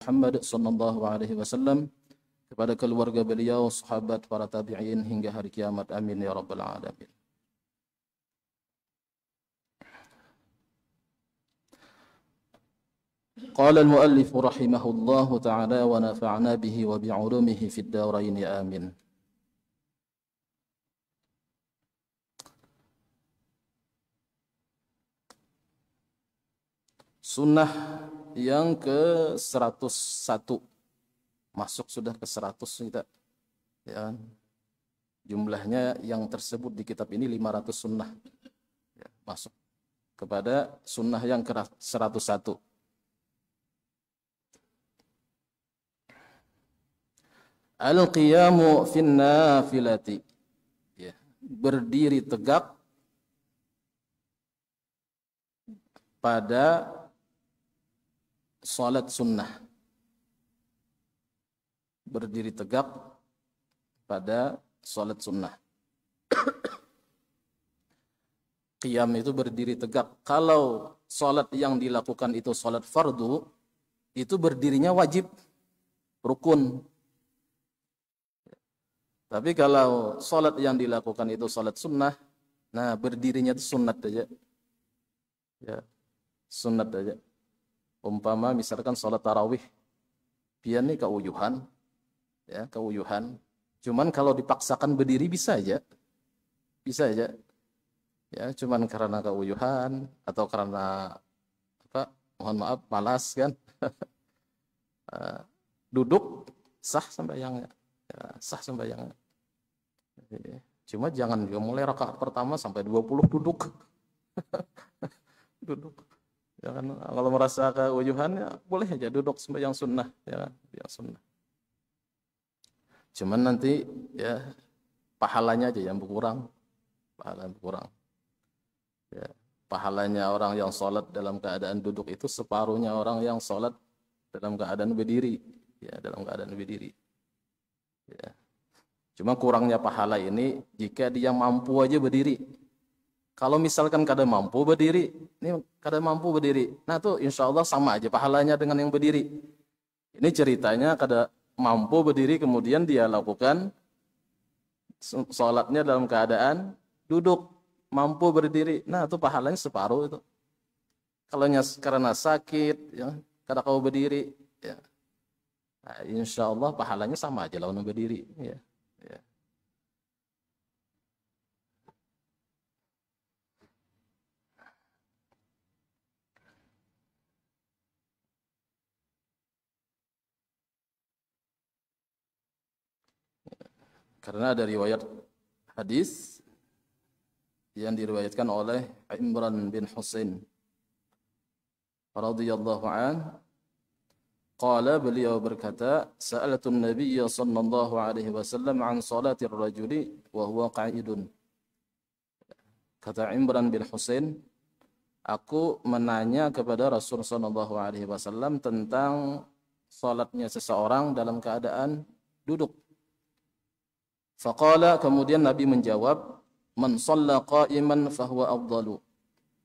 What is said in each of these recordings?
Muhammad sallallahu alaihi wasallam, kepada keluarga beliau, sahabat, para tabi'in hingga hari kiamat. Amin ya rabbal alamin. Qala al-muallif rahimahullahu ta'ala wa nafa'na bihi wa bi'ulumihi fid darain amin. Sunnah yang ke-101, masuk sudah ke 100 kita, ya. Jumlahnya yang tersebut di kitab ini 500 sunnah, ya, masuk kepada sunnah yang ke-101. Al-qiyamu fin nafilati, ya, berdiri tegak pada salat sunnah. Berdiri tegak pada salat sunnah. Qiyam itu berdiri tegak. Kalau salat yang dilakukan itu salat fardu, itu berdirinya wajib, rukun. Tapi kalau salat yang dilakukan itu salat sunnah, nah berdirinya itu sunnat aja. Ya, sunnat aja. Umpama misalkan salat tarawih, pian nih keuyuhan, ya, keuyuhan. Cuman kalau dipaksakan berdiri bisa aja, ya, cuman karena keuyuhan atau karena apa? Mohon maaf, malas kan? Duduk sah sembahyangnya, ya, sah sembahyangnya. Cuma jangan mulai rakaat pertama sampai 20 duduk, duduk. Ya kan, kalau merasa keuyuhan ya boleh aja duduk sembahyang sunnah, ya, yang sunnah. Cuman nanti ya pahalanya aja yang berkurang, pahalanya berkurang. Ya, pahalanya orang yang sholat dalam keadaan duduk itu separuhnya orang yang sholat dalam keadaan berdiri, ya, dalam keadaan berdiri. Ya. Cuma kurangnya pahala ini jika dia mampu aja berdiri. Kalau misalkan kada mampu berdiri, nah tuh insya Allah sama aja pahalanya dengan yang berdiri. Ini ceritanya kada mampu berdiri, kemudian dia lakukan sholatnya dalam keadaan duduk, mampu berdiri, nah itu pahalanya separuh itu. Kalau karena sakit, ya, kada kau berdiri, ya, nah, insya Allah pahalanya sama aja lawan berdiri, ya. Ya. Karena ada riwayat hadis yang diriwayatkan oleh Imran bin Husain radhiyallahu an, qala, beliau berkata, sa'altu an-nabiy sallallahu alaihi wasallam an salatir rajuli wa huwa qa'idun. Kata Imran bin Husain, aku menanya kepada Rasul sallallahu alaihi wasallam tentang salatnya seseorang dalam keadaan duduk. Faqala, kemudian Nabi menjawab, man shalla qa'iman fahuwa afdalu.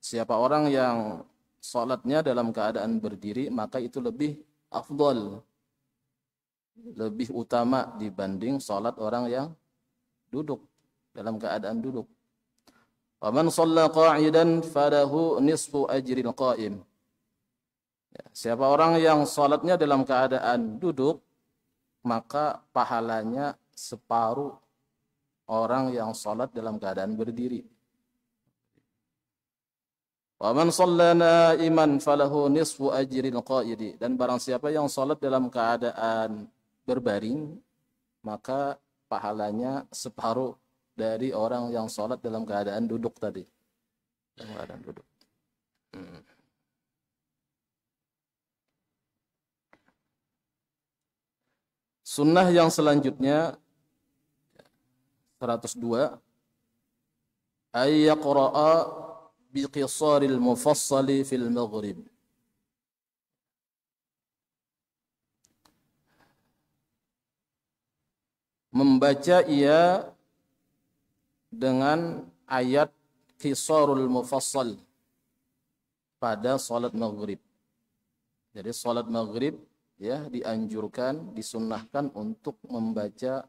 Siapa orang yang salatnya dalam keadaan berdiri, maka itu lebih afdal, lebih utama dibanding salat orang yang duduk, dalam keadaan duduk. Wa man shalla qa'idan falahu nisfu ajril qa'im. Ya, siapa orang yang salatnya dalam keadaan duduk, maka pahalanya separuh orang yang salat dalam keadaan berdiri. Wa man shalla na'iman falahu nisfu ajril qa'idi. Dan barang siapa yang salat dalam keadaan berbaring, maka pahalanya separuh dari orang yang salat dalam keadaan duduk tadi. Dalam keadaan duduk. Sunnah yang selanjutnya 102, ay yaqra'a bi qisaril mufassali fil maghrib. Membaca ia dengan ayat qisarul mufassal pada salat maghrib. Jadi salat maghrib ya dianjurkan, disunnahkan untuk membaca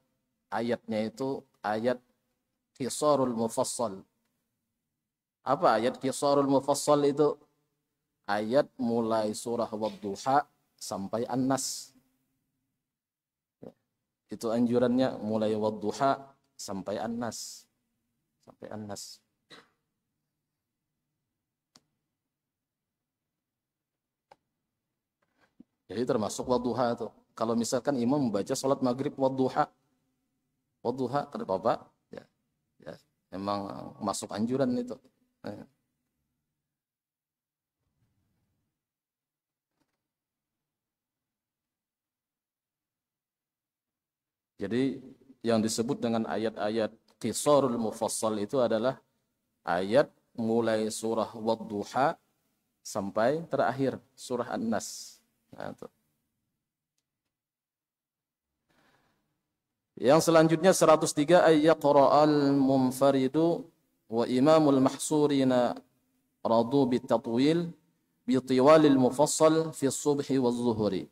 ayatnya itu ayat qisarul mufassal. Apa ayat qisarul mufassal itu? Ayat mulai surah Wadduha sampai An-Nas. Itu anjurannya mulai Wadduha sampai An-Nas. Sampai An-Nas. Jadi termasuk Wadduha itu. Kalau misalkan imam membaca salat maghrib Wadduha, kata Bapak, ya, ya, memang masuk anjuran itu. Jadi yang disebut dengan ayat-ayat qisarul mufassal itu adalah ayat mulai surah Wadduha sampai terakhir surah An-Nas. Nah, itu. Yang selanjutnya 103 ayyaqra'al munfaridu wa imamul mahsurina radu bitatwil bi tiwalil mufassal fi subhi waz zuhuri.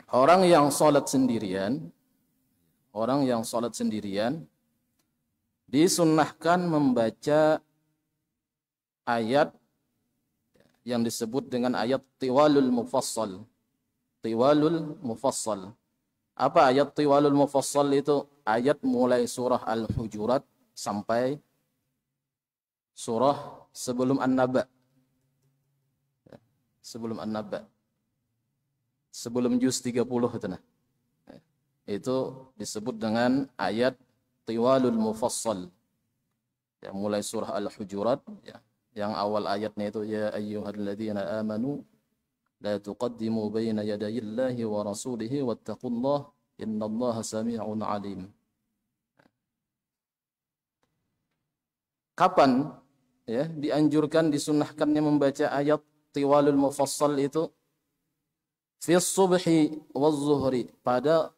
Orang yang salat sendirian disunnahkan membaca ayat yang disebut dengan ayat tiwalul mufassal. Tiwalul mufassal. Apa ayat tiwalul mufassal itu? Ayat mulai surah Al-Hujurat sampai surah sebelum An-Naba. Sebelum An-Naba. Sebelum juz 30 itu nah. Itu disebut dengan ayat tiwalul mufassal. Ya, mulai surah Al-Hujurat ya. Yang awal ayatnya itu ya ayyuhalladzina amanu la tuqaddimu baina yadayillahi wa rasulihi wattaqullaha innallaha samii'un 'alim. Kapan ya dianjurkan disunnahkannya membaca ayat tiwalul mufassal itu? Fi subhi waz zuhri, pada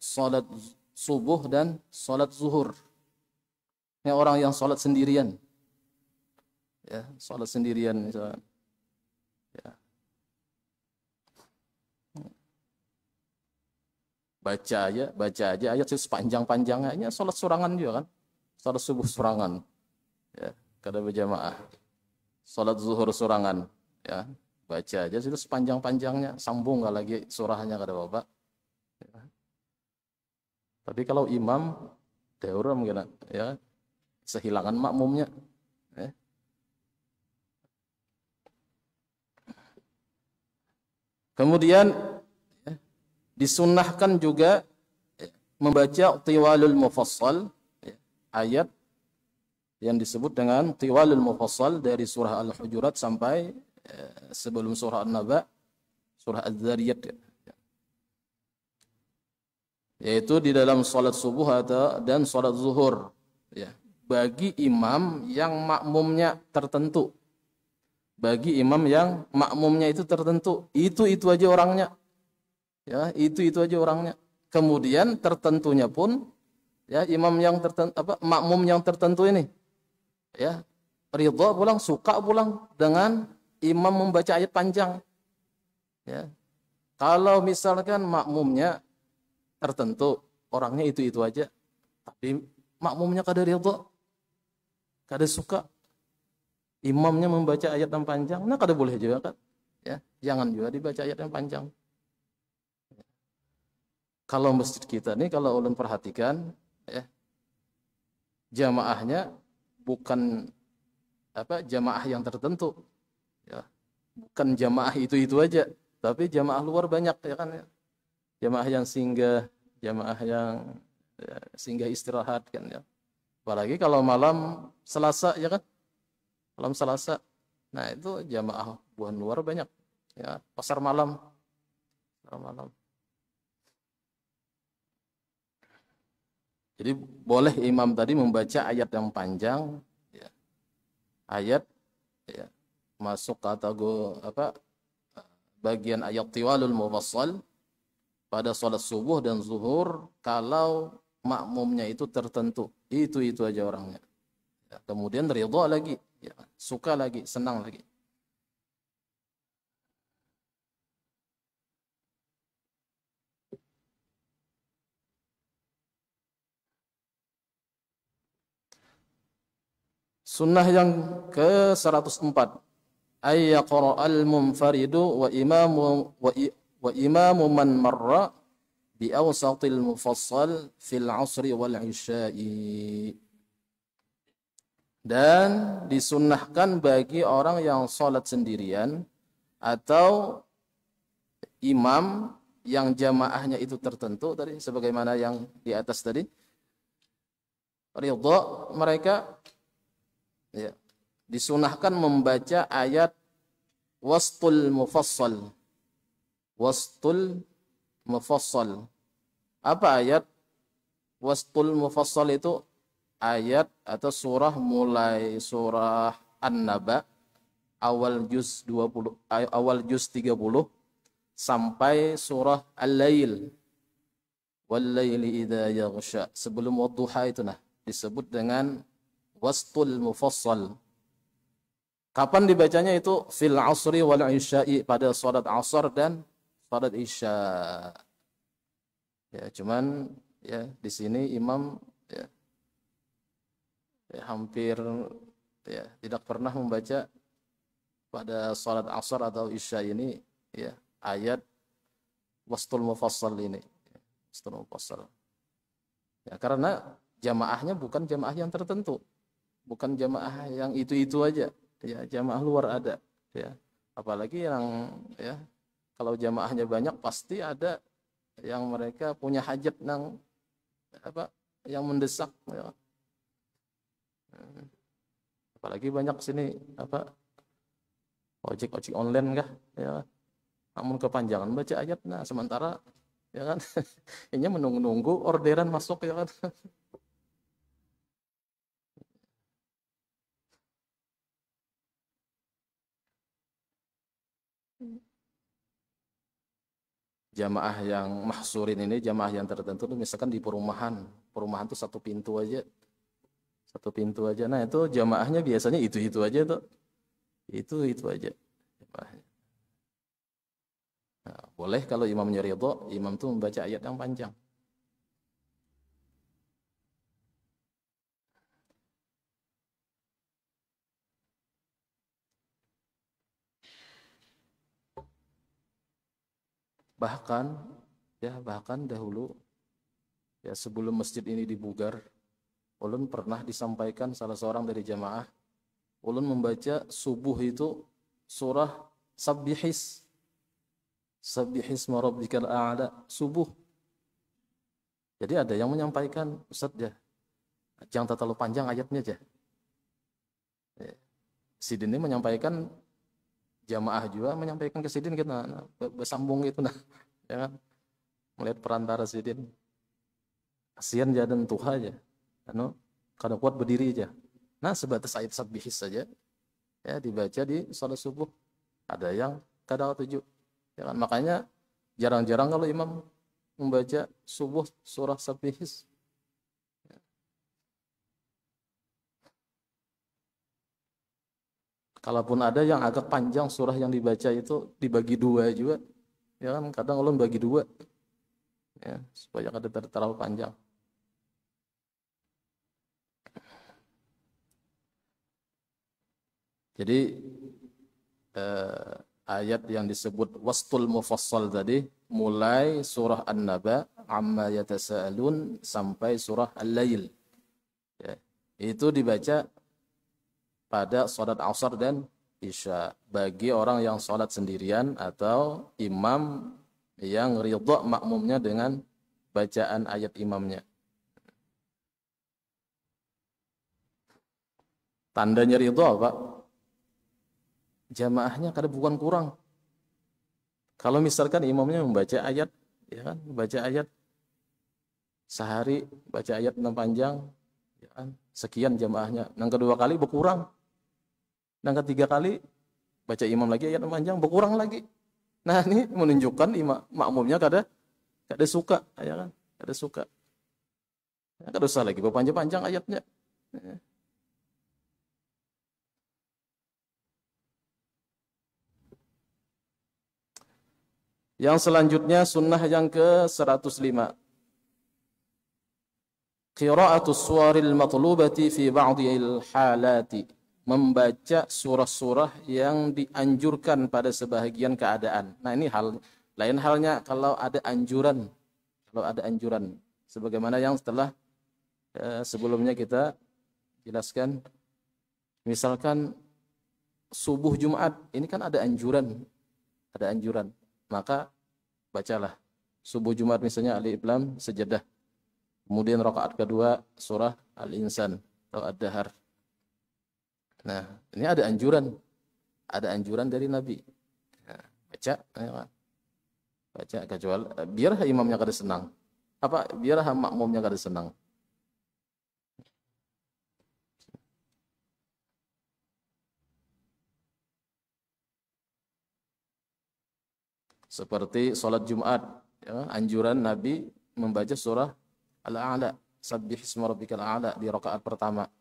salat subuh dan salat zuhur. Ya, orang yang salat sendirian. Ya, salat sendirian misalnya. Ya. Baca aja ayat sepanjang-panjangnya, salat surangan juga kan. Salat subuh surangan. Ya, kada berjamaah. Salat zuhur surangan, ya. Baca aja itu sepanjang-panjangnya, sambung enggak lagi surahnya kata Bapak. Ya. Tapi kalau imam daurah mungkin ya sehilangan makmumnya. Ya. Kemudian ya, disunnahkan juga ya, membaca tiwalul mufassal ya, ayat yang disebut dengan tiwalul mufassal dari surah Al-Hujurat sampai sebelum surah An-Naba, surah Az-Zariyat ya. Yaitu di dalam salat subuh dan salat zuhur ya, bagi imam yang makmumnya tertentu. Bagi imam yang makmumnya itu tertentu, itu aja orangnya. Ya, itu aja orangnya. Kemudian tertentunya pun ya imam yang tertentu makmum yang tertentu ini ya ridha pulang, suka pulang dengan imam membaca ayat panjang. Ya. Kalau misalkan makmumnya tertentu, orangnya itu aja, tapi makmumnya kada ridha, kada suka imamnya membaca ayat yang panjang, nah kada boleh juga kan? Ya, jangan juga dibaca ayat yang panjang. Kalau masjid kita nih, kalau ulun perhatikan, ya, jamaahnya bukan jamaah yang tertentu, ya, bukan jamaah itu aja, tapi jamaah luar banyak ya kan, ya. Jamaah yang singgah, jamaah yang ya, singgah istirahat kan ya. Apalagi kalau malam Selasa ya kan. Malam Selasa. Nah, itu jamaah buah luar banyak. Ya, pasar malam. Jadi boleh imam tadi membaca ayat yang panjang ya. Ayat ya, masuk kategori bagian ayat tiwalul mufassal pada salat subuh dan zuhur kalau makmumnya itu tertentu. Itu aja orangnya. Ya, kemudian ridha lagi, ya, suka lagi, senang lagi. Sunnah yang ke-104, ay yaqra'al munfaridu wa imamu man marra bi awsatil mufassal fil 'asri wal 'isya'i. Dan disunnahkan bagi orang yang salat sendirian atau imam yang jamaahnya itu tertentu tadi sebagaimana yang di atas tadi, ridha mereka, ya, disunahkan membaca ayat wastul mufassal. Wastul mufassal. Apa ayat wastul mufassal itu? Ayat atau surah mulai surah An-Naba awal juz 20, awal juz 30 sampai surah Al-Lail. Wal-laili idza yaghsha. Sebelum wadduha itu disebut dengan wastul mufassal. Kapan dibacanya itu? Fil 'asri wal 'isya'i, pada salat asar dan salat isya. Ya, cuman ya di sini imam hampir tidak pernah membaca pada salat asar atau isya ini ayat wastul mufassal ini. Wastul mufassal. Ya, karena jamaahnya bukan jamaah yang tertentu. Bukan jamaah yang itu-itu aja. Ya, jamaah luar ada, ya. Apalagi yang kalau jamaahnya banyak pasti ada yang mereka punya hajat yang mendesak, ya. Apalagi banyak sini ojek online kah, ya. Namun kepanjangan baca ayat, sementara ya kan ini menunggu orderan masuk, ya kan. Jamaah yang mahsurin ini, jamaah yang tertentu, misalkan di perumahan tuh satu pintu aja. Nah, itu jamaahnya biasanya itu aja tuh. Itu aja jamaahnya. Nah, boleh kalau imamnya ridho, imam tuh membaca ayat yang panjang. Bahkan dahulu, ya, sebelum masjid ini dibugar, ulun pernah disampaikan salah seorang dari jamaah, ulun membaca subuh itu surah Sabbihis rabbikal a'la, subuh. Jadi ada yang menyampaikan, Ustaz, ya, jangan terlalu panjang ayatnya aja. Sidin ini menyampaikan, jamaah juga menyampaikan ke Sidin gitu, bersambung gitu, ya kan, melihat perantara Sidin. Kasihan jadan tuha aja, kada kuat berdiri aja. Nah, sebatas ayat Sabbihis saja, ya, dibaca di salat subuh. Ada yang kada tujuh, ya kan. Makanya jarang-jarang kalau imam membaca subuh surah Sabbihis. Kalaupun ada yang agak panjang, surah yang dibaca itu dibagi dua juga, ya kan. Kadang ulun bagi dua, ya, supaya kada terlalu panjang. Jadi ayat yang disebut wastul mufassal tadi mulai surah An-Naba amma yatasaalun sampai surah Al-Lail, ya, itu dibaca pada salat asar dan isya bagi orang yang salat sendirian atau imam yang ridha makmumnya dengan bacaan ayat imamnya. Tandanya ridha apa? Jamaahnya kada bukan kurang. Kalau misalkan imamnya membaca ayat, ya kan, baca ayat sehari, baca ayat yang panjang, ya kan, sekian jamaahnya. Yang kedua kali berkurang. Yang ketiga kali baca imam lagi ayat yang panjang, berkurang lagi. Nah, ini menunjukkan makmumnya kada suka, ya kan, kada suka. Ya, kada usah lagi berpanjang-panjang ayatnya. Ya. Yang selanjutnya sunnah yang ke-105. qira'atus suwaril matlubati fi ba'dil halati, membaca surah-surah yang dianjurkan pada sebahagian keadaan. Nah, ini lain halnya kalau ada anjuran. Kalau ada anjuran sebagaimana yang setelah sebelumnya kita jelaskan, misalkan subuh Jumat, ini kan ada anjuran. Maka bacalah subuh Jumat misalnya Alif Lam Sajadah. Kemudian rakaat kedua surah Al-Insan atau Ad-Dahar. Nah, ini ada anjuran. Ada anjuran dari Nabi. Nah, baca kecuali biar imamnya kada senang. Biar makmumnya kada senang. Seperti sholat Jumat, ya, anjuran Nabi membaca surah Al-A'la, Sabbih isma rabbikal a'la di rakaat pertama.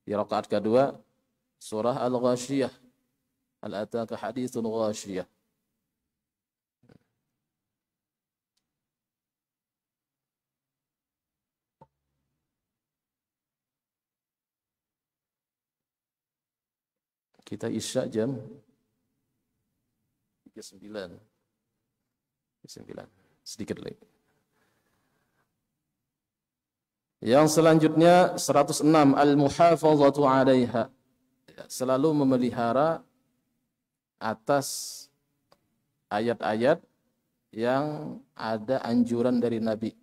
Di rakaat kedua surah Al-Ghashiyah, Hal ataka haditsul ghashiyah. Kita Isya jam 9. Sedikit lagi. Yang selanjutnya 106, al-muhafazatu 'alaiha. Selalu memelihara atas ayat-ayat yang ada anjuran dari Nabi.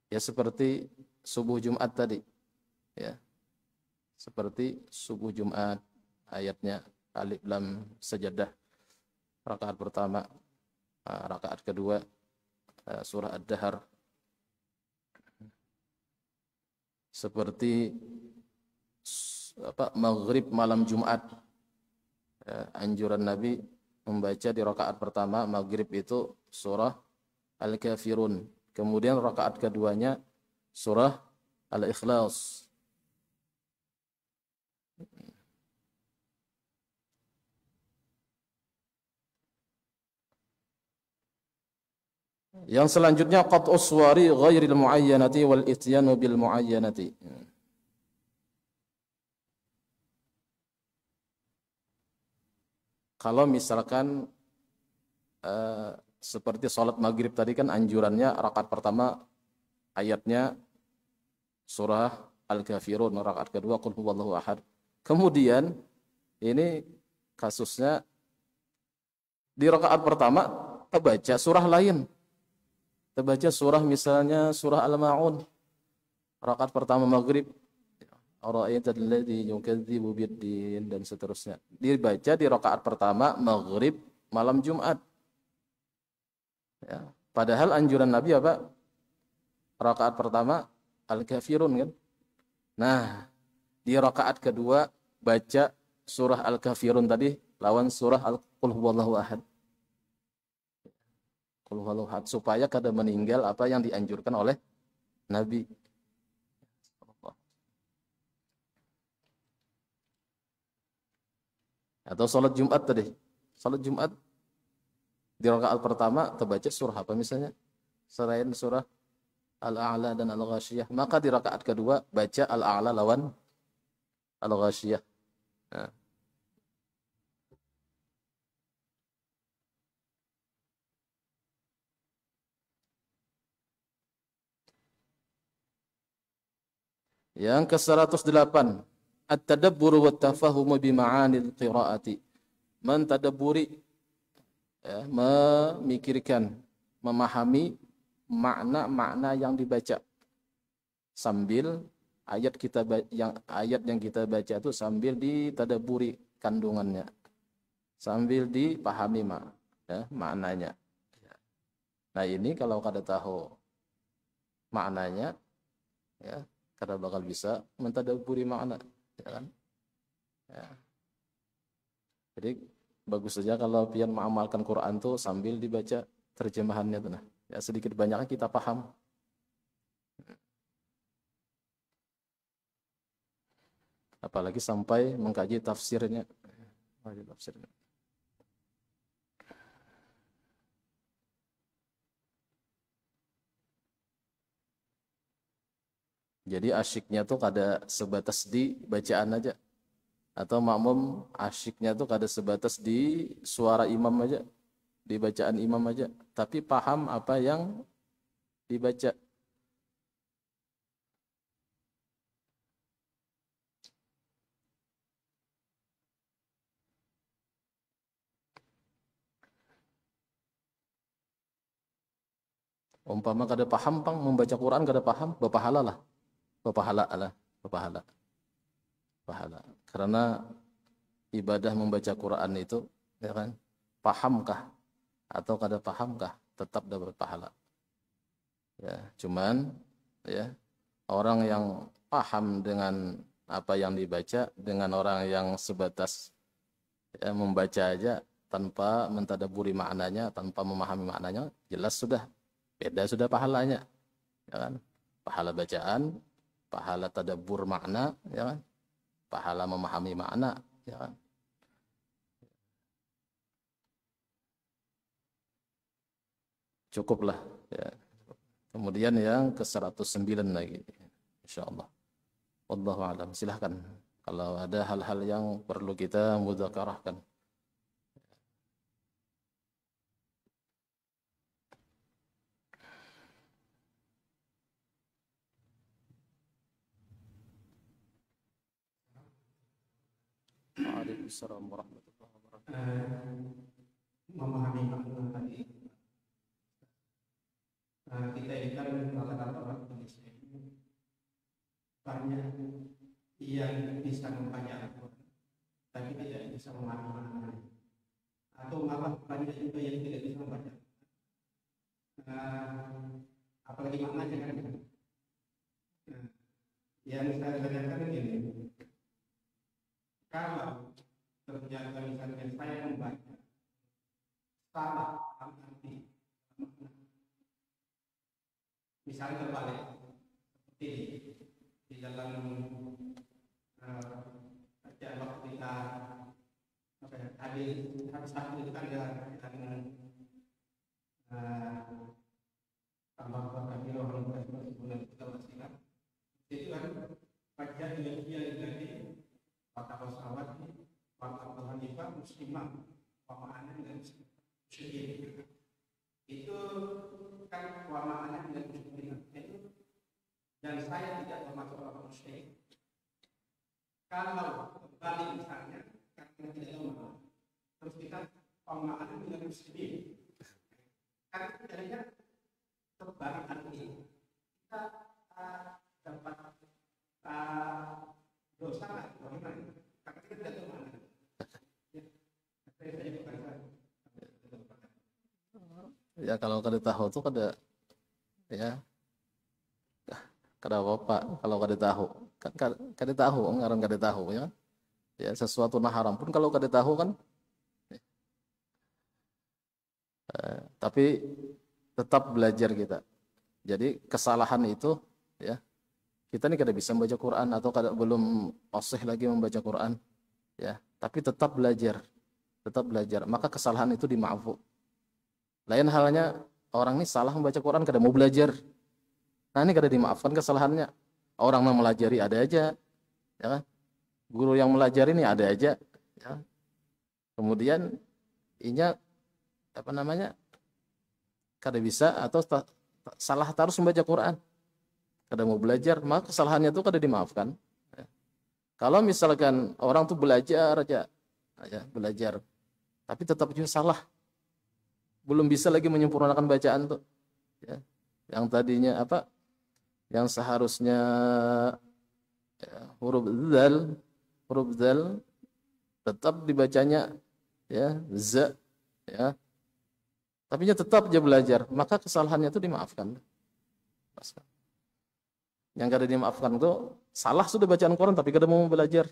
Ya seperti subuh Jumat tadi. Ya. Seperti subuh Jumat ayatnya Alif Lam Sajadah. Rakaat pertama, rakaat kedua surah Ad-Dahar. Seperti maghrib malam Jumat, anjuran Nabi membaca di rakaat pertama maghrib itu surah Al-Kafirun. Kemudian rakaat keduanya surah Al-Ikhlas. Yang selanjutnya qat'us suwari ghairil muayyanati wal ityanu bil muayyanati. Kalau misalkan seperti sholat maghrib tadi kan anjurannya rakaat pertama ayatnya surah Al-Kafirun, rakaat kedua qul huwallahu ahad. Kemudian ini kasusnya di rakaat pertama terbaca surah lain. Terbaca surah misalnya surah Al-Ma'un. Rakaat pertama maghrib. Ara'aital ladzi yukadzibu biddin dan seterusnya. Dibaca di rakaat pertama maghrib malam Jumat. Ya. Padahal anjuran Nabi apa? Rakaat pertama Al-Kafirun kan. Nah, di rakaat kedua baca surah Al-Kafirun tadi lawan surah Qul huwallahu ahad. Qul huwallahu ahad supaya kada meninggal apa yang dianjurkan oleh Nabi. Atau salat Jumat tadi. Salat Jumat di rakaat pertama terbaca surah apa misalnya? Selain surah Al-A'la dan Al-Ghashiyah, maka di rakaat kedua baca Al-A'la lawan Al-Ghashiyah. Nah. Yang ke-108, at-tadabbur wa tafahumu bi ma'anil qiraati. Mentadabburi, ya, memikirkan, memahami makna-makna yang dibaca. Sambil ayat yang kita baca itu sambil ditadabburi kandungannya. Sambil dipahami maknanya. Nah, ini kalau kada tahu maknanya, ya, kada bakal bisa mentadabburi makna, ya kan? Ya. Jadi bagus saja kalau pian mengamalkan Quran tuh sambil dibaca terjemahannya tuh, nah. Ya sedikit banyaknya kita paham. Apalagi sampai mengkaji tafsirnya. Jadi asyiknya tuh kada sebatas di bacaan aja, atau makmum asyiknya tuh kada sebatas di suara imam aja, di bacaan imam aja, tapi paham apa yang dibaca. Umpama kada paham pang membaca Quran, kada paham, berpahala lah, berpahala lah, berpahala, pahala. Karena ibadah membaca Quran itu, ya kan, pahamkah atau kada pahamkah, tetap dapat pahala. Ya, cuman ya orang yang paham dengan apa yang dibaca dengan orang yang sebatas ya, membaca aja tanpa mentadaburi maknanya, tanpa memahami maknanya, jelas sudah beda sudah pahalanya, ya kan? Pahala bacaan, pahala tadabbur makna, ya kan? Pahala memahami makna, ya kan? Cukuplah, ya. Kemudian yang ke-109 lagi, insyaallah. Wallahu a'lam. Silahkan kalau ada hal-hal yang perlu kita mudzakarahkan. Waalaikumsalam warahmatullahi wabarakatuh. Memahami makna tadi, kita ini kan rata-rata orang Indonesia ini banyak yang bisa membaca Al-Quran, tapi tidak bisa memahami maknanya, atau malah banyak juga yang tidak bisa membaca, apalagi maknanya kan. Nah, yang saya tanyakan ini, kalau ternyata misalnya saya membaca salah arti, misalnya terbalik seperti di dalam bacaan waktu kita hadis itu kan ada dengan tambah kami orang sebelum kita wasilah itu kan baca dengan dia dari kata pesawat kata Hanifah muslimah pemahaman dan musyrik itu kan pemahaman dan musyrik itu, dan saya tidak termasuk orang musyrik. Kalau kembali misalnya karena tidak tahu terus kita pemahaman dengan musyrik kan jadinya terbalik arti, kita dapat dosa atau bagaimana? Karena kita tidak tahu mana. Ya kalau kada tahu tuh kada ya kada apa kalau kada tahu kan kada tahu ngaran kada tahu ya. Ya sesuatu nah haram pun kalau kada tahu kan tapi tetap belajar kita. Jadi kesalahan itu ya kita ini kada bisa membaca Quran atau kada belum fasih lagi membaca Quran ya, tapi tetap belajar, maka kesalahan itu dimaafu. Lain halnya orang ini salah membaca Quran kada mau belajar, nah ini kada dimaafkan kesalahannya. Orang yang melajari ada aja ya kan, guru yang melajari ini ada aja ya. Kemudian inya apa namanya kada bisa atau salah terus membaca Quran, kada mau belajar, maka kesalahannya itu kada dimaafkan. Ya. Kalau misalkan orang tuh belajar aja, belajar, tapi tetap juga salah, belum bisa lagi menyempurnakan bacaan tuh, ya. Yang tadinya apa? Yang seharusnya ya, huruf zal tetap dibacanya ya z, ya. Tapi dia tetap aja belajar, maka kesalahannya itu dimaafkan. Yang kada dimaafkan itu salah sudah bacaan Quran tapi kada mau belajar.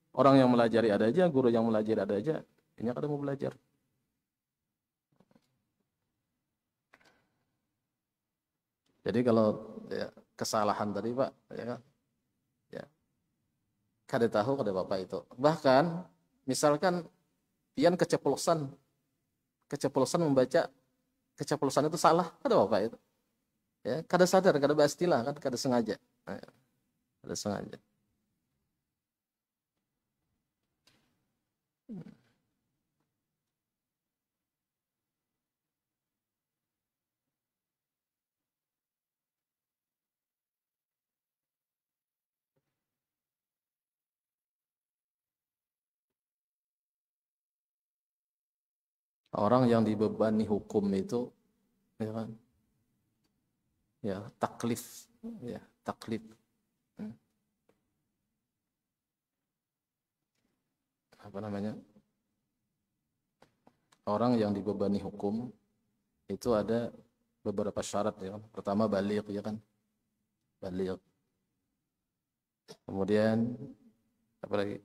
Orang yang melajari ada aja, guru yang melajari ada aja, ini kada mau belajar. Jadi kalau ya, kesalahan tadi Pak, ya kada tahu kada apa itu. Bahkan misalkan pian keceplosan membaca, keceplosan itu salah, kada apa itu. Ya, kada sadar, kada bastilah kan, kada sengaja. Nah, ada sengaja. Orang yang dibebani hukum itu, ya kan, ya taklif, ya taklif. Apa namanya? Orang yang dibebani hukum itu ada beberapa syarat, ya kan. Pertama baligh, ya kan, baligh. Kemudian apa lagi?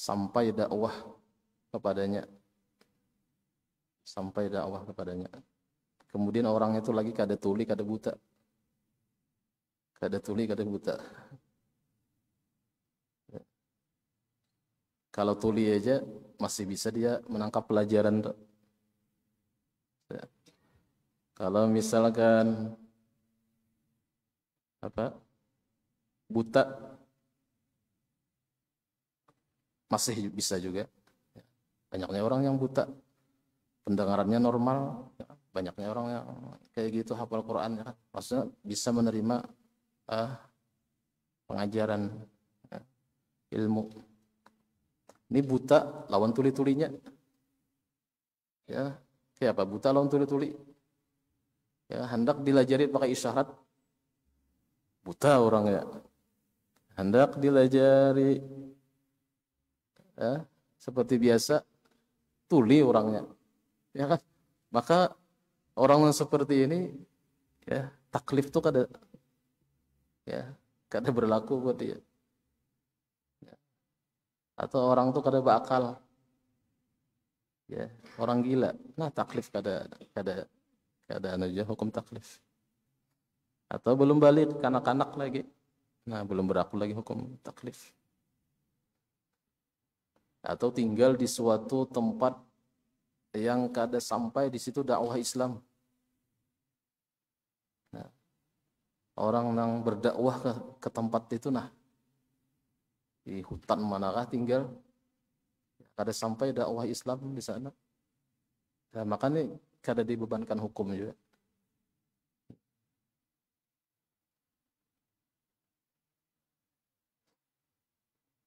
Sampai dakwah kepadanya, sampai dakwah kepadanya. Kemudian orang itu lagi kada tuli, kada buta, kada tuli, kada buta. Kalau tuli aja masih bisa dia menangkap pelajaran. Kalau misalkan apa, buta masih bisa juga. Banyaknya orang yang buta, pendengarannya normal, banyaknya orang yang kayak gitu hafal Quran, ya kan? Maksudnya bisa menerima pengajaran, ya, ilmu. Ini buta lawan tuli-tulinya, ya kayak apa? Buta lawan tuli-tuli, ya hendak dilajari pakai isyarat, buta orangnya. Hendak dilajari ya, seperti biasa, tuli orangnya, ya kan? Maka orang yang seperti ini, ya taklif tuh kada, ya kada berlaku buat dia. Ya. Atau orang tuh kada bakal, ya orang gila, nah taklif kada anu aja hukum taklif. Atau belum balik, kanak-kanak lagi, nah belum berlaku lagi hukum taklif. Atau tinggal di suatu tempat yang kada sampai di situ dakwah Islam. Nah, orang yang berdakwah ke tempat itu, nah di hutan manakah tinggal, kada sampai dakwah Islam di sana. Nah, makanya kada dibebankan hukum juga.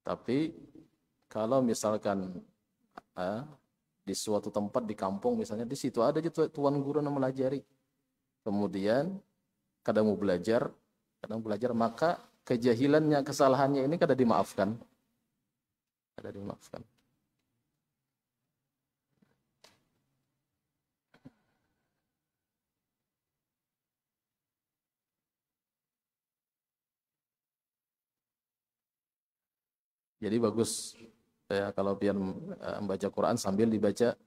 Tapi kalau misalkan di suatu tempat di kampung misalnya, di situ ada aja tuan guru yang melajari, kemudian kadang mau belajar, maka kejahilannya, kesalahannya ini kada dimaafkan, kada dimaafkan. Jadi bagus ya kalau pian membaca Quran sambil dibaca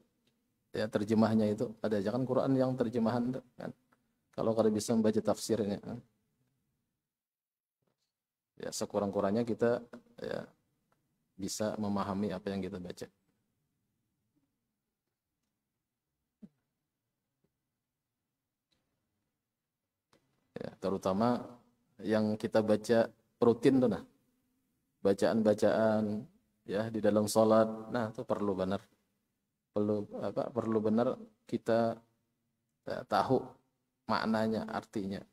ya terjemahnya itu. Ada aja kan Quran yang terjemahan kan. Kalau kada bisa membaca tafsirnya, ya sekurang-kurangnya kita ya bisa memahami apa yang kita baca. Ya, terutama yang kita baca rutin tuh, nah bacaan-bacaan ya di dalam sholat, nah itu perlu benar, perlu benar kita tahu maknanya, artinya.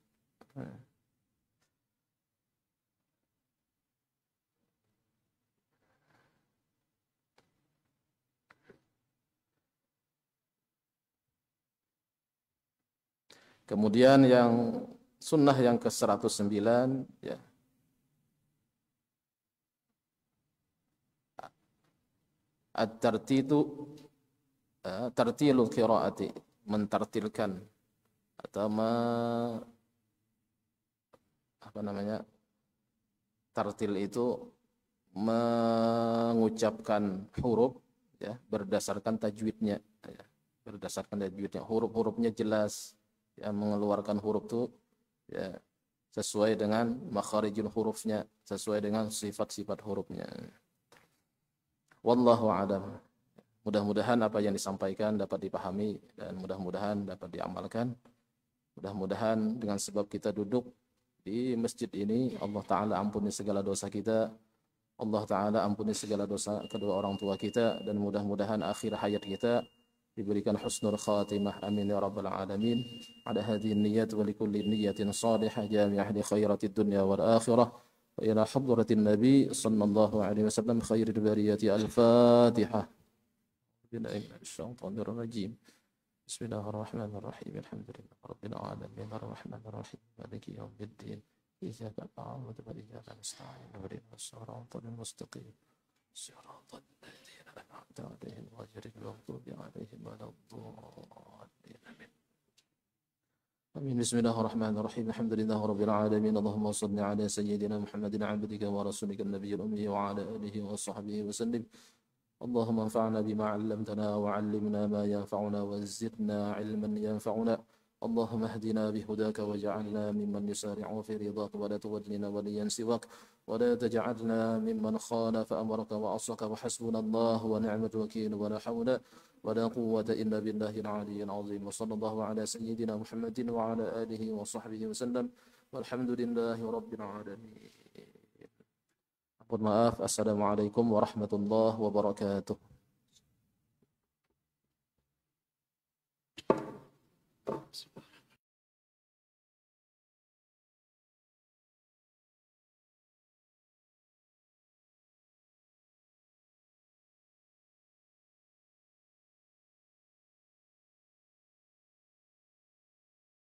Kemudian yang sunnah yang ke-109 ya, at-tartilu tartilul qiraati, mentartilkan atau apa namanya, tartil itu mengucapkan huruf ya berdasarkan tajwidnya, ya, berdasarkan tajwidnya, huruf-hurufnya jelas, ya mengeluarkan huruf itu ya sesuai dengan makharijul hurufnya, sesuai dengan sifat-sifat hurufnya. Wallahu a'lam. Mudah-mudahan apa yang disampaikan dapat dipahami dan mudah-mudahan dapat diamalkan. Mudah-mudahan dengan sebab kita duduk di masjid ini, Allah Ta'ala ampuni segala dosa kita. Allah Ta'ala ampuni segala dosa kedua orang tua kita. Dan mudah-mudahan akhir hayat kita diberikan husnul khatimah. Amin ya rabbal alamin. Ala hadhihi niyyat wa likulli niyyatin salihah jami'ah li khairatid dunya wal akhirah. Wa ila hadratin nabi sallallahu alaihi wasallam khairil bariyati al-fatihah. الشيطان الرجيم بسم الله الرحمن الرحيم الحمد لله رب العالمين الرحمن الرحيم مالك يوم الدين إياك نعبد وإياك نستعين اهدنا الصراط المستقيم صراط الذين أنعمت عليهم غير المغضوب عليهم ولا الضالين آمين بسم الله الرحمن الرحيم الحمد لله رب العالمين اللهم صل على سيدنا محمد عبدك ورسولك النبي الأمي وعلى آله وصحبه وسلم اللهم انفعنا بما علمتنا وعلمنا ما ينفعنا وزدنا علما ينفعنا اللهم اهدنا بهداك وجعلنا ممن يسارع في رضاك ولا تولنا وليا سواك ولا تجعلنا ممن خالف أمرك وعصاك وحسبنا الله ونعم الوكيل ولا حول ولا قوة إلا بالله العلي العظيم وصلى الله على سيدنا محمد وعلى آله وصحبه وسلم والحمد لله رب العالمين. Mohon maaf. Assalamualaikum warahmatullahi wabarakatuh.